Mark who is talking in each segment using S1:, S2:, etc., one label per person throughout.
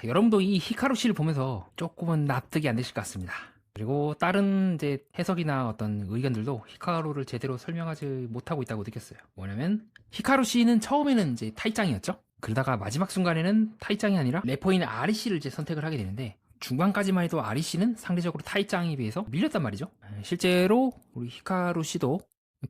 S1: 여러분도 이 히카루 씨를 보면서 조금은 납득이 안 되실 것 같습니다. 그리고 다른 이제 해석이나 어떤 의견들도 히카루를 제대로 설명하지 못하고 있다고 느꼈어요. 뭐냐면 히카루 씨는 처음에는 이제 타이짱이었죠. 그러다가 마지막 순간에는 타이짱이 아니라 래퍼인 아리 씨를 이제 선택을 하게 되는데, 중반까지만 해도 아리 씨는 상대적으로 타이짱에 비해서 밀렸단 말이죠. 실제로 우리 히카루 씨도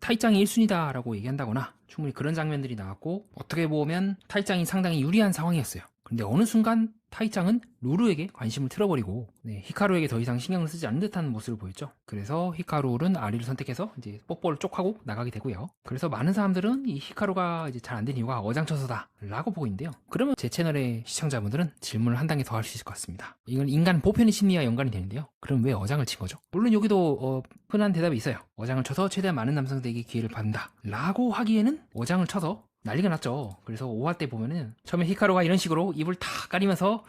S1: 타이짱이 1순위다라고 얘기한다거나 충분히 그런 장면들이 나왔고, 어떻게 보면 타이짱이 상당히 유리한 상황이었어요. 근데 어느 순간 타이짱은 루루에게 관심을 틀어버리고 히카루에게 더 이상 신경을 쓰지 않는 듯한 모습을 보였죠. 그래서 히카루는 아리를 선택해서 이제 뽀뽀를 쪽 하고 나가게 되고요. 그래서 많은 사람들은 이 히카루가 이제 잘 안 된 이유가 어장쳐서다 라고 보고 있는데요. 그러면 제 채널의 시청자분들은 질문을 한 단계 더 할 수 있을 것 같습니다. 이건 인간 보편의 심리와 연관이 되는데요. 그럼 왜 어장을 친 거죠? 물론 여기도 흔한 대답이 있어요. 어장을 쳐서 최대한 많은 남성들에게 기회를 받는다 라고 하기에는 어장을 쳐서 난리가 났죠. 그래서 5화 때 보면은 처음에 히카루가 이런 식으로 입을 다 가리면서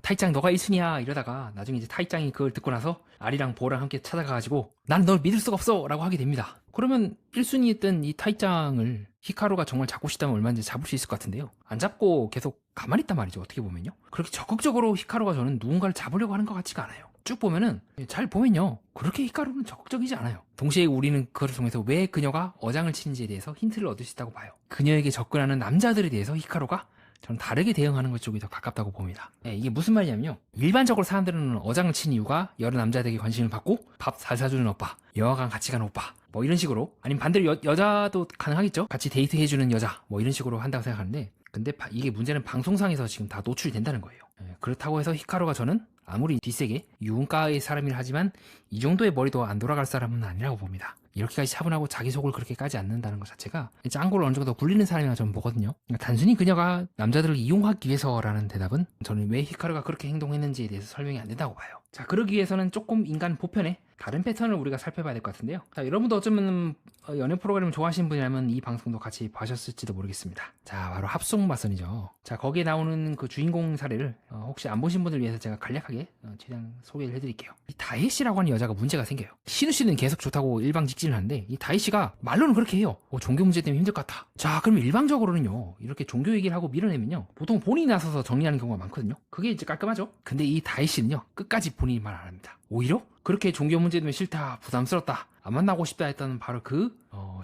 S1: 타이짱 너가 1순위야 이러다가 나중에 이제 타이짱이 그걸 듣고 나서 아리랑 보랑 함께 찾아가가지고 나는 널 믿을 수가 없어 라고 하게 됩니다. 그러면 1순위였던 이 타이짱을 히카루가 정말 잡고 싶다면 얼마든지 잡을 수 있을 것 같은데요. 안 잡고 계속 가만히 있단 말이죠. 어떻게 보면요. 그렇게 적극적으로 히카루가 저는 누군가를 잡으려고 하는 것 같지가 않아요. 쭉 보면은 잘 보면요, 그렇게 히카루는 적극적이지 않아요. 동시에 우리는 그것을 통해서 왜 그녀가 어장을 치는지에 대해서 힌트를 얻을 수 있다고 봐요. 그녀에게 접근하는 남자들에 대해서 히카루가 저는 다르게 대응하는 것 쪽이 더 가깝다고 봅니다. 이게 무슨 말이냐면요, 일반적으로 사람들은 어장을 친 이유가 여러 남자들에게 관심을 받고 밥 잘 사주는 오빠, 영화관 같이 가는 오빠 뭐 이런 식으로, 아니면 반대로 여자도 가능하겠죠. 같이 데이트 해주는 여자 뭐 이런 식으로 한다고 생각하는데, 근데 이게 문제는 방송상에서 지금 다 노출이 된다는 거예요. 그렇다고 해서 히카루가 저는 아무리 뒷세계 유흥가의 사람이라 하지만 이 정도의 머리도 안 돌아갈 사람은 아니라고 봅니다. 이렇게까지 차분하고 자기 속을 그렇게 까지 않는다는 것 자체가 짱구를 어느 정도 굴리는 사람이라 저는 보거든요. 그러니까 단순히 그녀가 남자들을 이용하기 위해서라는 대답은 저는 왜 히카루가 그렇게 행동했는지에 대해서 설명이 안 된다고 봐요. 자, 그러기 위해서는 조금 인간 보편의 다른 패턴을 우리가 살펴봐야 될 것 같은데요. 자, 여러분도 어쩌면 연애 프로그램을 좋아하시는 분이라면 이 방송도 같이 봐셨을지도 모르겠습니다. 자, 바로 합숙마선이죠. 자, 거기에 나오는 그 주인공 사례를 혹시 안 보신 분들 위해서 제가 간략하게 최대한 소개를 해드릴게요. 이 다혜 씨라고 하는 여자가 문제가 생겨요. 신우 씨는 계속 좋다고 일방 직진을 하는데 이 다혜 씨가 말로는 그렇게 해요. 종교 문제 때문에 힘들 것 같아. 자, 그럼 일방적으로는요, 이렇게 종교 얘기를 하고 밀어내면요, 보통 본인이 나서서 정리하는 경우가 많거든요. 그게 이제 깔끔하죠. 근데 이 다혜 씨는요, 끝까지 본인이 말 안 합니다. 오히려 그렇게 종교 문제 때문에 싫다, 부담스럽다, 안 만나고 싶다 했다는 바로 그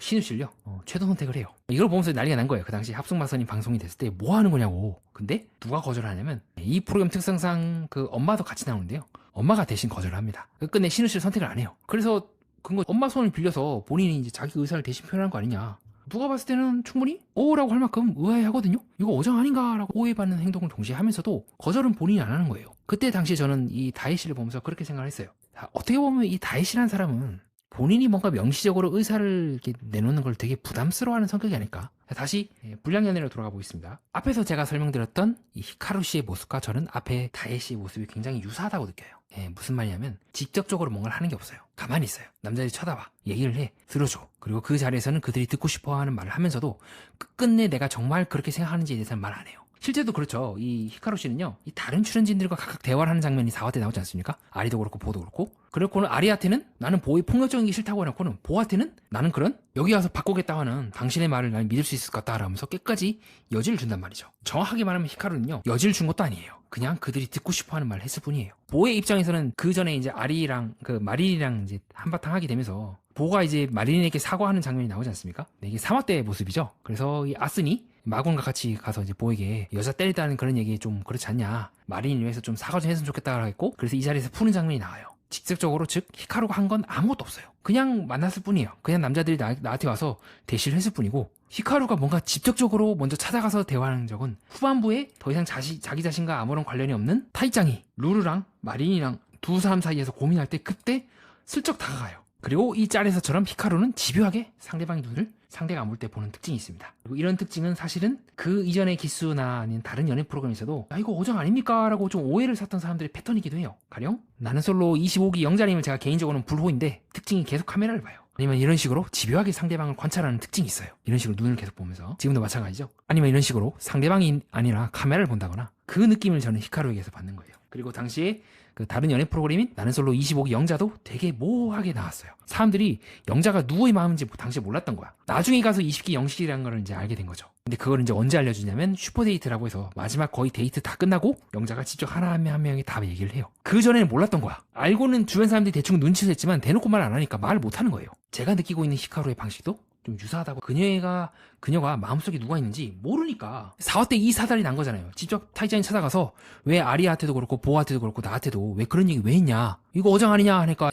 S1: 신우 씨를요 최종 선택을 해요. 이걸 보면서 난리가 난 거예요. 그 당시 합숙마선이 방송이 됐을 때 뭐 하는 거냐고. 근데 누가 거절하냐면 이 프로그램 특성상 그 엄마도 같이 나오는데요, 엄마가 대신 거절을 합니다. 끝내 신우 씨를 선택을 안 해요. 그래서 그거 엄마 손을 빌려서 본인이 이제 자기 의사를 대신 표현한 거 아니냐. 누가 봤을 때는 충분히 오라고 할 만큼 의아해하거든요. 이거 어장 아닌가라고 오해받는 행동을 동시에 하면서도 거절은 본인이 안 하는 거예요. 그때 당시에 저는 이 다혜 씨를 보면서 그렇게 생각을 했어요. 자, 어떻게 보면 이 다혜 씨라는 사람은 본인이 뭔가 명시적으로 의사를 이렇게 내놓는 걸 되게 부담스러워하는 성격이 아닐까. 다시 불량연애로 돌아가 보겠습니다. 앞에서 제가 설명드렸던 이 히카루 씨의 모습과 저는 앞에 다혜 씨의 모습이 굉장히 유사하다고 느껴요. 무슨 말이냐면 직접적으로 뭔가를 하는 게 없어요. 가만히 있어요. 남자들이 쳐다봐, 얘기를 해, 들어줘. 그리고 그 자리에서는 그들이 듣고 싶어하는 말을 하면서도 끝끝내 내가 정말 그렇게 생각하는지에 대해서는 말 안 해요. 실제도 그렇죠. 이 히카루 씨는요, 이 다른 출연진들과 각각 대화를 하는 장면이 4화 때 나오지 않습니까? 아리도 그렇고 보도 그렇고. 그렇고는 아리한테는 나는 보의 폭력적인 게 싫다고 해놓고는 보한테는 나는 그런 여기 와서 바꾸겠다고 하는 당신의 말을 나는 믿을 수 있을 것 같다 라면서 끝까지 여지를 준단 말이죠. 정확하게 말하면 히카루는요, 여지를 준 것도 아니에요. 그냥 그들이 듣고 싶어하는 말을 했을 뿐이에요. 보의 입장에서는 그 전에 이제 아리랑 그 마린이랑 이제 한바탕 하게 되면서 보가 이제 마린에게 사과하는 장면이 나오지 않습니까? 이게 3화 때의 모습이죠. 그래서 이 아스니 마군과 같이 가서 이제 보에게 여자 때리다는 그런 얘기 좀 그렇지 않냐, 마린을 위해서 좀 사과 좀 했으면 좋겠다고 했고, 그래서 이 자리에서 푸는 장면이 나와요. 직접적으로, 즉 히카루가 한 건 아무것도 없어요. 그냥 만났을 뿐이에요. 그냥 남자들이 나한테 와서 대시를 했을 뿐이고, 히카루가 뭔가 직접적으로 먼저 찾아가서 대화하는 적은 후반부에 더 이상 자기 자신과 아무런 관련이 없는 타이짱이 루루랑 마린이랑 두 사람 사이에서 고민할 때 그때 슬쩍 다가가요. 그리고 이 짤에서처럼 히카루는 집요하게 상대방의 눈을 상대가 안 볼 때 보는 특징이 있습니다. 그리고 이런 특징은 사실은 그 이전의 기수나 아니면 다른 연애 프로그램에서도 이거 어장 아닙니까? 라고 좀 오해를 샀던 사람들의 패턴이기도 해요. 가령 나는 솔로 25기 영자님을 제가 개인적으로는 불호인데 특징이 계속 카메라를 봐요. 아니면 이런 식으로 집요하게 상대방을 관찰하는 특징이 있어요. 이런 식으로 눈을 계속 보면서. 지금도 마찬가지죠. 아니면 이런 식으로 상대방이 아니라 카메라를 본다거나, 그 느낌을 저는 히카루에게서 받는 거예요. 그리고 당시에 그 다른 연애 프로그램인 나는 솔로 25기 영자도 되게 모호하게 나왔어요. 사람들이 영자가 누구의 마음인지 당시에 몰랐던 거야. 나중에 가서 20기 영식이라는 걸 이제 알게 된 거죠. 근데 그걸 이제 언제 알려주냐면 슈퍼데이트라고 해서 마지막 거의 데이트 다 끝나고 영자가 직접 하나 한 명이 다 얘기를 해요. 그 전에는 몰랐던 거야. 알고는 주변 사람들이 대충 눈치를 했지만 대놓고 말 안 하니까 말을 못 하는 거예요. 제가 느끼고 있는 히카루의 방식도 좀 유사하다고. 그녀가 마음속에 누가 있는지 모르니까 4화 때 이 사달이 난 거잖아요. 직접 타이짱이 찾아가서 왜 아리아한테도 그렇고 보아한테도 그렇고 나한테도 왜 그런 얘기 왜 했냐, 이거 어장 아니냐 하니까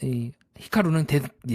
S1: 히카루는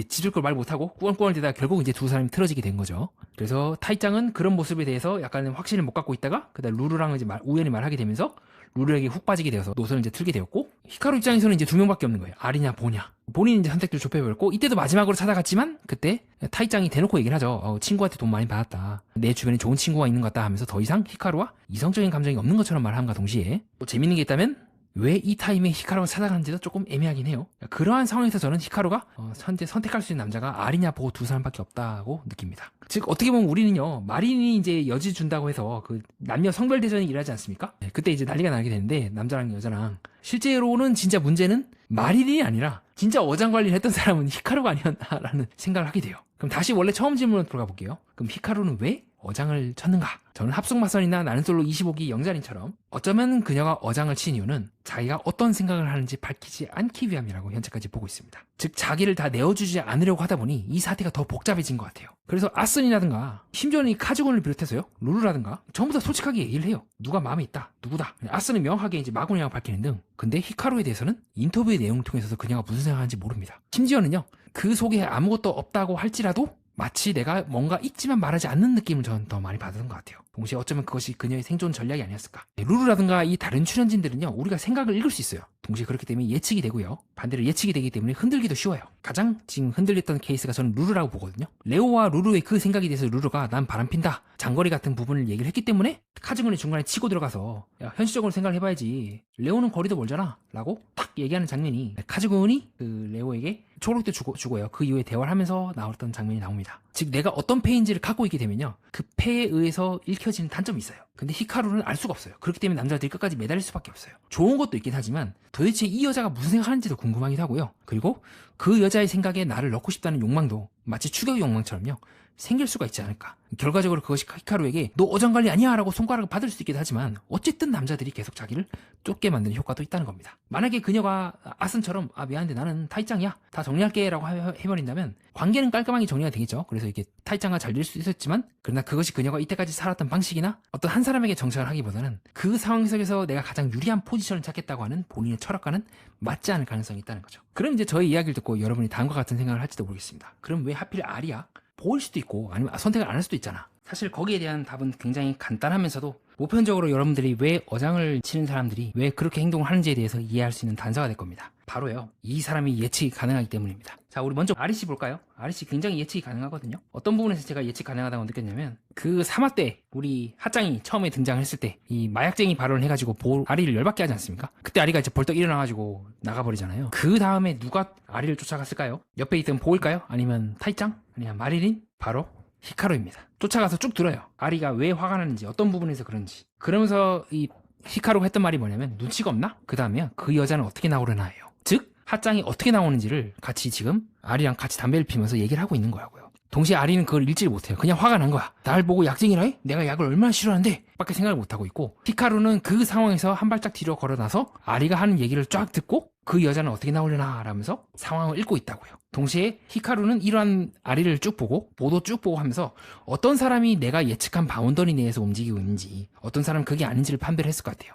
S1: 짖을 걸 말 못하고 꾸얼꾸얼 대다가 결국 이제 두 사람이 틀어지게 된 거죠. 그래서 타이짱은 그런 모습에 대해서 약간 확신을 못 갖고 있다가 그다음 루루랑 이제 우연히 말하게 되면서 루루에게 훅 빠지게 되어서 노선을 이제 틀게 되었고, 히카루 입장에서는 이제 두 명밖에 없는 거예요. 아리냐 보냐. 본인이 이제 선택도 좁혀버렸고, 이때도 마지막으로 찾아갔지만 그때 타이짱이 대놓고 얘기를 하죠. 친구한테 돈 많이 받았다, 내 주변에 좋은 친구가 있는 것 같다 하면서 더 이상 히카루와 이성적인 감정이 없는 것처럼 말함과 동시에 또 재밌는 게 있다면 왜 이 타임에 히카루가 찾아가는지도 조금 애매하긴 해요. 그러한 상황에서 저는 히카루가 현재 선택할 수 있는 남자가 아리냐 보고 두 사람밖에 없다고 느낍니다. 즉 어떻게 보면 우리는요, 마린이 이제 여지 준다고 해서 그 남녀 성별 대전이 일하지 않습니까? 그때 이제 난리가 나게 되는데 남자랑 여자랑 실제로는 진짜 문제는 마린이 아니라 진짜 어장 관리를 했던 사람은 히카루가 아니었나라는 생각을 하게 돼요. 그럼 다시 원래 처음 질문으로 돌아가 볼게요. 그럼 히카루는 왜 어장을 쳤는가? 저는 합숙마선이나 나는 솔로 25기 영자린처럼 어쩌면 그녀가 어장을 친 이유는 자기가 어떤 생각을 하는지 밝히지 않기 위함이라고 현재까지 보고 있습니다. 즉 자기를 다 내어주지 않으려고 하다 보니 이 사태가 더 복잡해진 것 같아요. 그래서 아슨이라든가 심지어는 이 카즈곤을 비롯해서요, 루루라든가 전부 다 솔직하게 얘기를 해요. 누가 마음에 있다, 누구다. 아슨은 명확하게 이제 마구니라고 밝히는 등. 근데 히카루에 대해서는 인터뷰의 내용을 통해서도 그녀가 무슨 생각하는지 모릅니다. 심지어는요, 그 속에 아무것도 없다고 할지라도 마치 내가 뭔가 있지만 말하지 않는 느낌을 저는 더 많이 받은 것 같아요. 동시에 어쩌면 그것이 그녀의 생존 전략이 아니었을까. 루루라든가 이 다른 출연진들은요, 우리가 생각을 읽을 수 있어요. 동시에 그렇기 때문에 예측이 되고요, 반대로 예측이 되기 때문에 흔들기도 쉬워요. 가장 지금 흔들렸던 케이스가 저는 루루라고 보거든요. 레오와 루루의 그 생각에 대해서 루루가 난 바람핀다, 장거리 같은 부분을 얘기를 했기 때문에 카즈군이 중간에 치고 들어가서 야, 현실적으로 생각을 해봐야지, 레오는 거리도 멀잖아 라고 딱 얘기하는 장면이, 카즈군이 그 레오에게 초록도 주고요. 그 이후에 대화를 하면서 나왔던 장면이 나옵니다. 즉 내가 어떤 패인지를 갖고 있게 되면요, 그 패에 의해서 읽혀지는 단점이 있어요. 근데 히카루는 알 수가 없어요. 그렇기 때문에 남자들이 끝까지 매달릴 수밖에 없어요. 좋은 것도 있긴 하지만 도대체 이 여자가 무슨 생각하는지도 궁금하기도 하고요. 그리고 그 여자의 생각에 나를 넣고 싶다는 욕망도 마치 추격 욕망처럼요, 생길 수가 있지 않을까. 결과적으로 그것이 히카루에게 너 어장관리 아니야 라고 손가락을 받을 수도 있기도 하지만 어쨌든 남자들이 계속 자기를 쫓게 만드는 효과도 있다는 겁니다. 만약에 그녀가 아슨처럼 미안한데 나는 타이짱이야, 다 정리할게 라고 해버린다면 관계는 깔끔하게 정리가 되겠죠. 그래서 이게 타이짱과 잘 될 수 있었지만, 그러나 그것이 그녀가 이때까지 살았던 방식이나 어떤 한 사람에게 정착을 하기보다는 그 상황 속에서 내가 가장 유리한 포지션을 찾겠다고 하는 본인의 철학과는 맞지 않을 가능성이 있다는 거죠. 그럼 이제 저의 이야기를 듣고 여러분이 다음과 같은 생각을 할지도 모르겠습니다. 그럼 왜 하필 아리야? 보일 수도 있고 아니면 선택을 안 할 수도 있잖아. 사실 거기에 대한 답은 굉장히 간단하면서도 보편적으로 여러분들이 왜 어장을 치는 사람들이 왜 그렇게 행동을 하는지에 대해서 이해할 수 있는 단서가 될 겁니다. 바로요, 이 사람이 예측이 가능하기 때문입니다. 자, 우리 먼저 아리씨 볼까요? 아리씨 굉장히 예측이 가능하거든요. 어떤 부분에서 제가 예측 가능하다고 느꼈냐면, 그 3화 때 우리 핫짱이 처음에 등장했을 때 이 마약쟁이 발언을 해가지고 아리를 열받게 하지 않습니까? 그때 아리가 이제 벌떡 일어나가지고 나가버리잖아요. 그 다음에 누가 아리를 쫓아갔을까요? 옆에 있던 보일까요? 아니면 타이짱? 아니면 마리린? 바로 히카루입니다. 쫓아가서 쭉 들어요. 아리가 왜 화가 나는지, 어떤 부분에서 그런지. 그러면서 이 히카루가 했던 말이 뭐냐면, 눈치가 없나? 그 다음에 그 여자는 어떻게 나오려나 해요. 즉 핫짱이 어떻게 나오는지를 같이 지금 아리랑 같이 담배를 피면서 얘기를 하고 있는 거라고요. 동시에 아리는 그걸 읽지를 못해요. 그냥 화가 난 거야. 날 보고 약쟁이라 해? 내가 약을 얼마나 싫어하는데? 밖에 생각을 못하고 있고, 히카루는 그 상황에서 한 발짝 뒤로 걸어나서 아리가 하는 얘기를 쫙 듣고 그 여자는 어떻게 나오려나 라면서 상황을 읽고 있다고요. 동시에 히카루는 이러한 아리를 쭉 보고 모도 쭉 보고 하면서 어떤 사람이 내가 예측한 바운더리 내에서 움직이고 있는지, 어떤 사람은 그게 아닌지를 판별을 했을 것 같아요.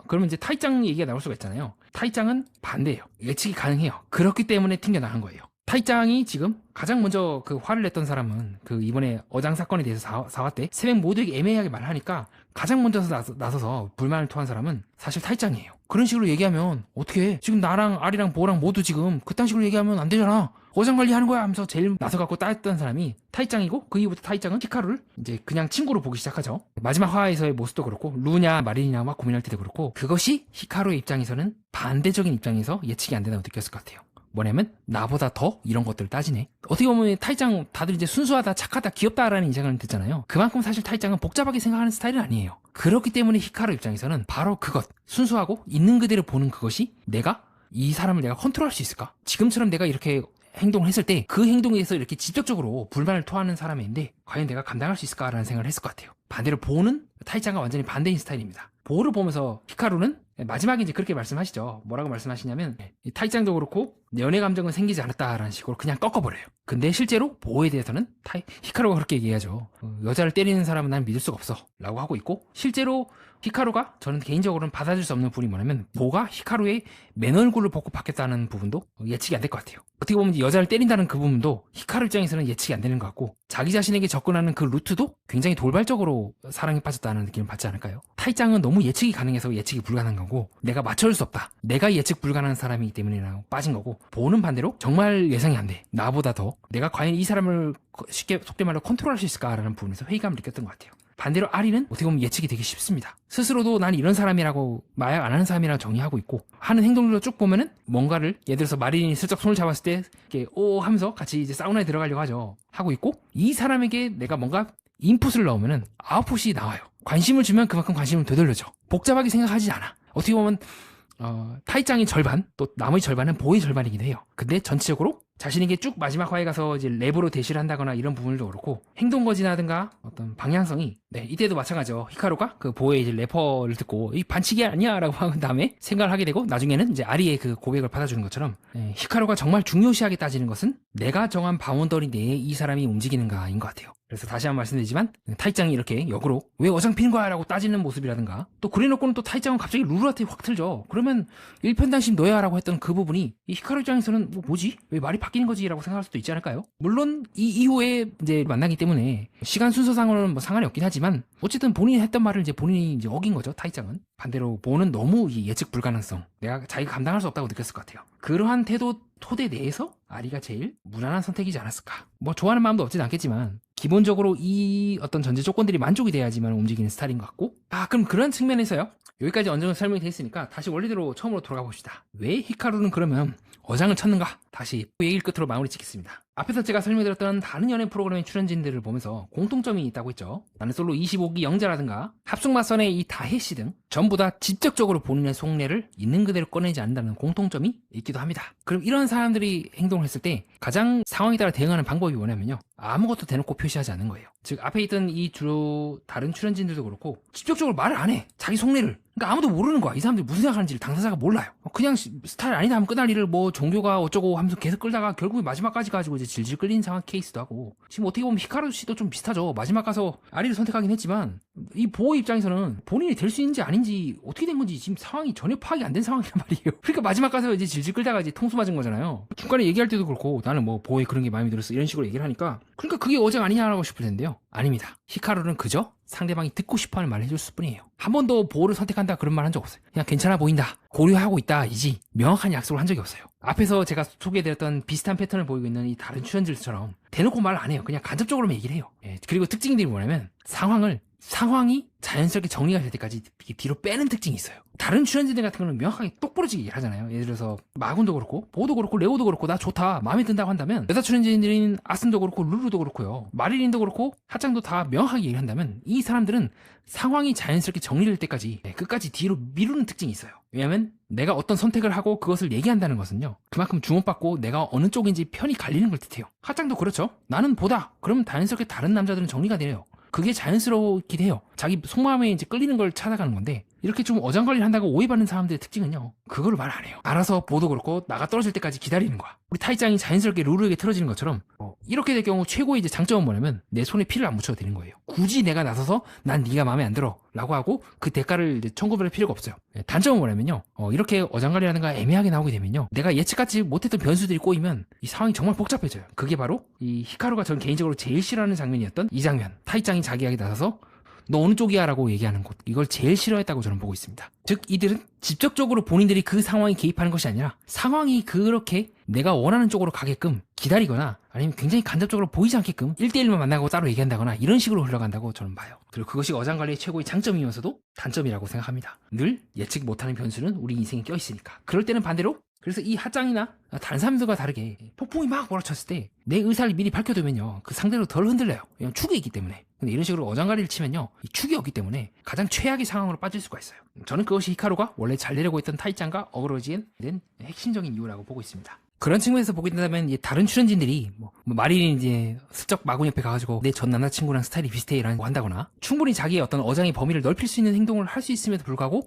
S1: 그러면 이제 타이짱 얘기가 나올 수가 있잖아요. 타이짱은 반대예요. 예측이 가능해요. 그렇기 때문에 튕겨나간 거예요. 타이짱이 지금 가장 먼저 그 화를 냈던 사람은 그 이번에 어장 사건에 대해서 4화 때 세명 모두에게 애매하게 말을 하니까 가장 먼저 나서서 불만을 토한 사람은 사실 타이짱이에요. 그런 식으로 얘기하면 어떻게, 지금 나랑 아리랑 보랑 모두 지금 그딴 식으로 얘기하면 안 되잖아, 어장 관리하는 거야 하면서 제일 나서갖고 따했던 사람이 타이짱이고, 그 이후부터 타이짱은 히카루를 이제 그냥 친구로 보기 시작하죠. 마지막 화에서의 모습도 그렇고 루냐 마린이나 막 고민할 때도 그렇고, 그것이 히카루의 입장에서는 반대적인 입장에서 예측이 안 된다고 느꼈을 것 같아요. 뭐냐면 나보다 더 이런 것들을 따지네. 어떻게 보면 타이짱 다들 이제 순수하다, 착하다, 귀엽다라는 인상을 듣잖아요. 그만큼 사실 타이짱은 복잡하게 생각하는 스타일은 아니에요. 그렇기 때문에 히카루 입장에서는 바로 그것, 순수하고 있는 그대로 보는 그것이 이 사람을 내가 컨트롤할 수 있을까? 지금처럼 내가 이렇게 행동을 했을 때 그 행동에 대해서 이렇게 직접적으로 불만을 토하는 사람인데 과연 내가 감당할 수 있을까라는 생각을 했을 것 같아요. 반대로 보는 타이짱과 완전히 반대인 스타일입니다. 보를 보면서 히카루는 마지막에 이제 그렇게 말씀하시죠. 뭐라고 말씀하시냐면 타이짱도 그렇고 연애 감정은 생기지 않았다라는 식으로 그냥 꺾어버려요. 근데 실제로 보에 대해서는 히카루가 그렇게 얘기하죠. 여자를 때리는 사람은 난 믿을 수가 없어 라고 하고 있고, 실제로 히카루가 저는 개인적으로는 받아줄 수 없는 부분이 뭐냐면 보가 히카루의 맨 얼굴을 벗고 받겠다는 부분도 예측이 안 될 것 같아요. 어떻게 보면 여자를 때린다는 그 부분도 히카루 입장에서는 예측이 안 되는 것 같고, 자기 자신에게 접근하는 그 루트도 굉장히 돌발적으로 사랑에 빠졌다는 느낌을 받지 않을까요? 타이짱은 너무 예측이 가능해서 예측이 불가능한 거고, 내가 맞춰줄 수 없다, 내가 예측 불가능한 사람이기 때문이라고 빠진 거고, 보는 반대로 정말 예상이 안 돼, 나보다 더 내가 과연 이 사람을 쉽게 속된 말로 컨트롤할 수 있을까라는 부분에서 회의감을 느꼈던 것 같아요. 반대로 아리는 어떻게 보면 예측이 되게 쉽습니다. 스스로도 난 이런 사람이라고 마약 안 하는 사람이라고 정의하고 있고, 하는 행동들도 쭉 보면은 뭔가를 예를 들어서 마린이 슬쩍 손을 잡았을 때 이렇게 오 하면서 같이 이제 사우나에 들어가려고 하고 있고, 이 사람에게 내가 뭔가 인풋을 넣으면은 아웃풋이 나와요. 관심을 주면 그만큼 관심을 되돌려줘. 복잡하게 생각하지 않아. 어떻게 보면 타이짱의 절반, 또 나머지 절반은 보의 절반이긴 해요. 근데 전체적으로 자신에게 쭉 마지막 화에 가서 이제 랩으로 대시를 한다거나 이런 부분도 그렇고, 행동거지라든가 어떤 방향성이, 이때도 마찬가지죠. 히카루가 그 보의 이제 래퍼를 듣고 이 반칙이 아니야 라고 한 다음에 생각을 하게 되고, 나중에는 이제 아리의 그 고백을 받아주는 것처럼, 히카루가 정말 중요시하게 따지는 것은 내가 정한 바운더리 내에 이 사람이 움직이는가인 것 같아요. 그래서 다시 한번 말씀드리지만, 타이짱이 이렇게 역으로 왜 어장피는 거야 라고 따지는 모습이라든가, 또 그래놓고는 또 타이짱은 갑자기 루루한테 확 틀죠. 그러면 일편단심 너야 라고 했던 그 부분이 이 히카루 입장에서는 뭐지? 왜 말이 바뀌는 거지? 라고 생각할 수도 있지 않을까요? 물론 이 이후에 이제 만나기 때문에 시간 순서상으로는 뭐 상관이 없긴 하지만, 어쨌든 본인이 했던 말을 이제 본인이 이제 어긴 거죠, 타이짱은. 반대로 보는 너무 이 예측 불가능성, 내가 자기가 감당할 수 없다고 느꼈을 것 같아요. 그러한 태도 토대 내에서 아리가 제일 무난한 선택이지 않았을까. 뭐 좋아하는 마음도 없진 않겠지만 기본적으로 이 어떤 전제 조건들이 만족이 돼야지만 움직이는 스타일인 것 같고, 그럼 그런 측면에서요, 여기까지 어느 정도 설명이 됐으니까 다시 원래대로 처음으로 돌아가 봅시다. 왜 히카루는 그러면 어장을 쳤는가? 다시 얘기를 끝으로 마무리 짓겠습니다. 앞에서 제가 설명드렸던 다른 연애 프로그램의 출연진들을 보면서 공통점이 있다고 했죠. 나는 솔로 25기 영자라든가 합숙맞선의 이 다혜씨 등 전부 다 직접적으로 본인의 속내를 있는 그대로 꺼내지 않는다는 공통점이 있기도 합니다. 그럼 이런 사람들이 행동을 했을 때 가장 상황에 따라 대응하는 방법이 뭐냐면요, 아무것도 대놓고 표시하지 않는 거예요. 즉 앞에 있던 이 주로 다른 출연진들도 그렇고 직접적으로 말을 안 해, 자기 속내를. 그러니까 아무도 모르는 거야. 이 사람들이 무슨 생각하는지를 당사자가 몰라요. 그냥 스타일 아니다 하면 끝날 일을 뭐 종교가 어쩌고 하면서 계속 끌다가 결국에 마지막까지 가지고 이제 질질 끌리는 상황 케이스도 하고, 지금 어떻게 보면 히카루 씨도 좀 비슷하죠. 마지막 가서 아리를 선택하긴 했지만 이 보호 입장에서는 본인이 될 수 있는지 아닌지 어떻게 된 건지 지금 상황이 전혀 파악이 안 된 상황이란 말이에요. 그러니까 마지막 가서 이제 질질 끌다가 이제 통수 맞은 거잖아요. 중간에 얘기할 때도 그렇고 나는 뭐 보호에 그런 게 마음에 들었어 이런 식으로 얘기를 하니까, 그러니까 그게 어장 아니냐라고 싶을 텐데요. 아닙니다. 히카루는 그저 상대방이 듣고 싶어하는 말을 해줬을 뿐이에요. 한 번도 보호를 선택한다 그런 말 한 적 없어요. 그냥 괜찮아 보인다, 고려하고 있다 이지 명확한 약속을 한 적이 없어요. 앞에서 제가 소개해드렸던 비슷한 패턴을 보이고 있는 이 다른 출연진들처럼 대놓고 말 안 해요. 그냥 간접적으로만 얘기를 해요. 그리고 특징들이 뭐냐면 상황이 자연스럽게 정리가 될 때까지 뒤로 빼는 특징이 있어요. 다른 출연진들 같은 경우는 명확하게 똑부러지게 얘기를 하잖아요. 예를 들어서 마군도 그렇고 보도 그렇고 레오도 그렇고 나 좋다, 마음에 든다고 한다면, 여자 출연진들인 아슨도 그렇고 룰루도 그렇고요, 마리린도 그렇고 하짱도 다 명확하게 얘기를 한다면, 이 사람들은 상황이 자연스럽게 정리될 때까지 끝까지 뒤로 미루는 특징이 있어요. 왜냐하면 내가 어떤 선택을 하고 그것을 얘기한다는 것은요, 그만큼 주목받고 내가 어느 쪽인지 편이 갈리는 걸 뜻해요. 하짱도 그렇죠. 나는 보다, 그러면 자연스럽게 다른 남자들은 정리가 돼요. 그게 자연스럽긴 해요. 자기 속마음에 이제 끌리는 걸 찾아가는 건데, 이렇게 좀 어장관리를 한다고 오해받는 사람들의 특징은요, 그거를 말 안 해요. 알아서 보도 그렇고 나가 떨어질 때까지 기다리는 거야. 우리 타이짱이 자연스럽게 루루에게 틀어지는 것처럼 이렇게 될 경우 최고의 이제 장점은 뭐냐면 내 손에 피를 안 묻혀도 되는 거예요. 굳이 내가 나서서 난 네가 마음에 안 들어 라고 하고 그 대가를 이제 청구할 필요가 없어요. 단점은 뭐냐면요, 이렇게 어장관리라든가 애매하게 나오게 되면요, 내가 예측하지 못했던 변수들이 꼬이면 이 상황이 정말 복잡해져요. 그게 바로 이 히카루가 전 개인적으로 제일 싫어하는 장면이었던 이 장면. 타이짱이 자기에게 나서서 너 어느 쪽이야 라고 얘기하는 곳, 이걸 제일 싫어했다고 저는 보고 있습니다. 즉 이들은 직접적으로 본인들이 그 상황에 개입하는 것이 아니라 상황이 그렇게 내가 원하는 쪽으로 가게끔 기다리거나, 아니면 굉장히 간접적으로 보이지 않게끔 1대1만 만나고 따로 얘기한다거나 이런 식으로 흘러간다고 저는 봐요. 그리고 그것이 어장관리의 최고의 장점이면서도 단점이라고 생각합니다. 늘 예측 못하는 변수는 우리 인생에 껴있으니까. 그럴 때는 반대로, 그래서 이 하짱이나 다른 사람들과 다르게 폭풍이 막 몰아쳤을 때 내 의사를 미리 밝혀두면요, 그 상대로 덜 흔들려요. 왜냐면 축에 있기 때문에. 근데 이런 식으로 어장가리를 치면요, 이 축이 없기 때문에 가장 최악의 상황으로 빠질 수가 있어요. 저는 그것이 히카루가 원래 잘 되려고 했던 타이짱과 어그러지게 된 핵심적인 이유라고 보고 있습니다. 그런 측면에서 보게 된다면 이제 다른 출연진들이 뭐 마린이 이제 슬쩍 마군 옆에 가가지고 내 전 남자친구랑 스타일이 비슷해라고 한다거나 충분히 자기의 어떤 어장의 범위를 넓힐 수 있는 행동을 할 수 있음에도 불구하고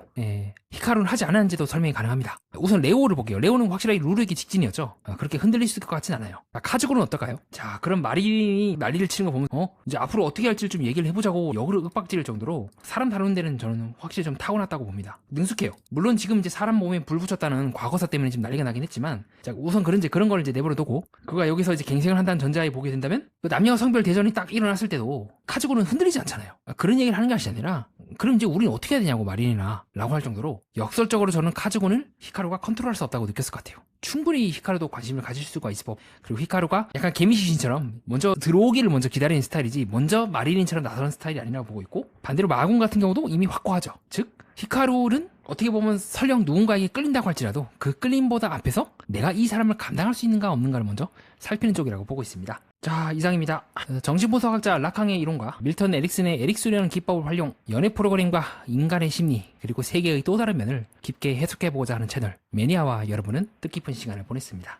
S1: 히카루는 하지 않았는지도 설명이 가능합니다. 우선 레오를 볼게요. 레오는 확실하게 룰에게 직진이었죠. 그렇게 흔들릴 수 있을 것 같진 않아요. 카즈구는 어떨까요? 자, 그럼 마린이 난리를 치는 거 보면 이제 앞으로 어떻게 할지 좀 얘기를 해보자고 역으로 윽박지를 정도로 사람 다루는 데는 저는 확실히 좀 타고났다고 봅니다. 능숙해요. 물론 지금 이제 사람 몸에 불 붙였다는 과거사 때문에 지금 난리가 나긴 했지만, 자, 우선 그런 걸 이제 내버려두고 그가 여기서 이제 갱생을 한다는 전자에 보게 된다면 그 남녀 성별 대전이 딱 일어났을 때도 카즈구는 흔들리지 않잖아요. 그런 얘기를 하는 것이 아니라 그럼 이제 우리는 어떻게 해야 되냐고 마린이나 라고 할 정도로 역설적으로 저는 카즈구를 히카루가 컨트롤할 수 없다고 느꼈을 것 같아요. 충분히 히카루도 관심을 가질 수가 있을 법. 그리고 히카루가 약간 개미시신처럼 먼저 들어오기를 먼저 기다리는 스타일이지 먼저 마린인처럼 나서는 스타일이 아니라고 보고 있고, 반대로 마군 같은 경우도 이미 확고하죠. 즉 히카루는 어떻게 보면 설령 누군가에게 끌린다고 할지라도 그 끌림보다 앞에서 내가 이 사람을 감당할 수 있는가 없는가를 먼저 살피는 쪽이라고 보고 있습니다. 자, 이상입니다. 정신분석학자 라캉의 이론과 밀턴 에릭슨의 에릭수리라는 기법을 활용 연애 프로그램과 인간의 심리 그리고 세계의 또 다른 면을 깊게 해석해보고자 하는 채널 매니아와 여러분은 뜻깊은 시간을 보냈습니다.